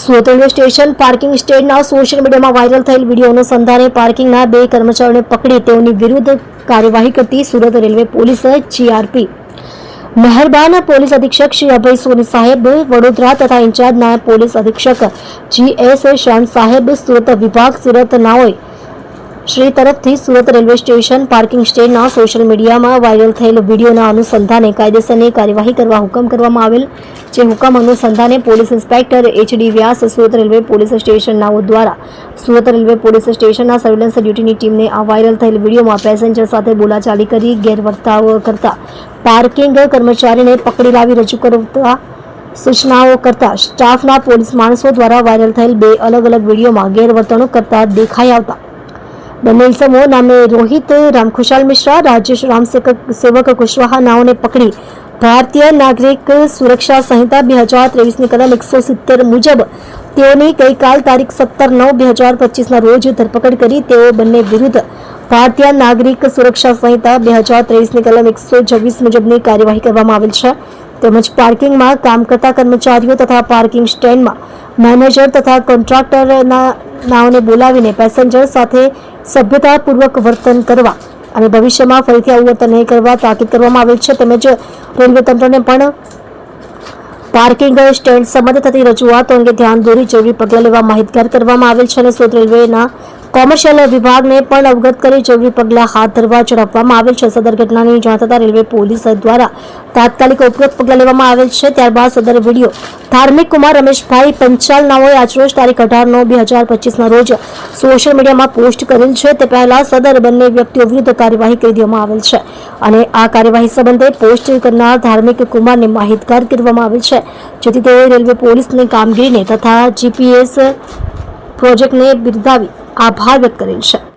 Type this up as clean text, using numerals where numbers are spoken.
Surat railway station parking સ્ટેન્ડના social મીડિયામાં viral થયેલ વિડીયો અનુસંધાને પાર્કિંગના 2 કર્મચારીઓને પકડી તેઓની વિરુદ્ધ કાર્યવાહી કરતી સુરત રેલવે પોલીસ જીઆરપી મહેરબાન પોલીસ અધિક્ષક શ્રી અભય સોની સાહેબ વડોદરા તથા ઇન્ચાર્જ નાયબ પોલીસ અધિક્ષક GS શાન સાહેબ સુરત વિભાગ સુરત નાઓએ શ્રી તરફથી સુરત રેલવે સ્ટેશન પાર્કિંગ સ્ટેન્ડના સોશિયલ મીડિયામાં વાયરલ થયેલ વિડીયોના અનુસંધાને કાયદેસરની કાર્યવાહી કરવા હુકમ કરવામાં આવેલ, જે હુકમ અનુસંધાને પોલીસ ઇન્સ્પેક્ટર HD વ્યાસ સુરત રેલવે પોલીસ સ્ટેશન નાઓ દ્વારા સુરત રેલવે પોલીસ સ્ટેશનના સર્વેલન્સ ડ્યુટીની ટીમને આ વાયરલ થયેલ વિડીયોમાં પેસેન્જર સાથે બોલાચાલી કરી ગેરવર્તાવ કરતા પાર્કિંગ કર્મચારીને પકડી લાવી રજૂ કરતા સૂચનાઓ કરતા સ્ટાફના પોલીસ માણસો દ્વારા વાયરલ થયેલ 2 અલગ અલગ વિડીયોમાં ગેરવર્તણૂક કરતા દેખાઈ આવતા બંને ઇસમો નામે રોહિત રામખુશાલ મિશ્રા, રાજેશ રામસેવક કુશવાહા નાઓને પકડી ભારતીય નાગરિક સુરક્ષા સંહિતા 2023ની કલમ 170 મુજબ તેઓની ગઈકાલ તારીખ 17/9/2025ના રોજ ધરપકડ કરી તેઓ બંને વિરુદ્ધ ભારતીય નાગરિક સુરક્ષા સંહિતા 2023ની કલમ 126 મુજબની કાર્યવાહી કરવામાં આવેલ છે. તેમજ પાર્કિંગમાં કામ કરતા કર્મચારીઓ તથા પાર્કિંગ સ્ટેન્ડમાં મેનેજર તથા કોન્ટ્રાક્ટરના નાઓને બોલાવીને પેસેન્જર સાથે સભ્યતાપૂર્વક વર્તન કરવા અને ભવિષ્યમાં ફરીથી આવું વર્તન નહીં કરવા તાકીદ કરવામાં આવેલ છે. તેમજ રેલવે તંત્રને પણ પાર્કિંગ સ્ટેન્ડ સંબંધિત થતી રજૂઆતો અંગે ધ્યાન દોરી જરૂરી પગલાં લેવા માહિતગાર કરવામાં આવેલ છે અને સુરત રેલવેના કોમર્શિયલ વિભાગને પણ અવગત કરી જરૂરી પગલાં હાથ ધરવા જણાવવામાં આવેલ છે. સદર ઘટનાની જાણ થતાં રેલવે પોલીસ દ્વારા તાત્કાલિક ઉપરોક્ત પગલાં લેવામાં આવેલ છે. ત્યારબાદ સદર વિડીયો ધાર્મિક કુમાર રમેશભાઈ પંચાલ નાઓએ આજરોજ તારીખ 18/9/2025ના રોજ સોશિયલ મીડિયામાં પોસ્ટ કરેલ છે. તે પહેલા સદર બંને વ્યક્તિઓ વિરુદ્ધ કાર્યવાહી કરી દેવામાં આવેલ છે અને આ કાર્યવાહી સંબંધે પોસ્ટ કરનાર ધાર્મિક કુમારને માહિતગાર કરવામાં આવેલ છે, જેથી તેઓએ રેલવે પોલીસની કામગીરીને તથા GPS પ્રોજેક્ટને બિરદાવી આભાર વ્યક્ત કરેલ છે.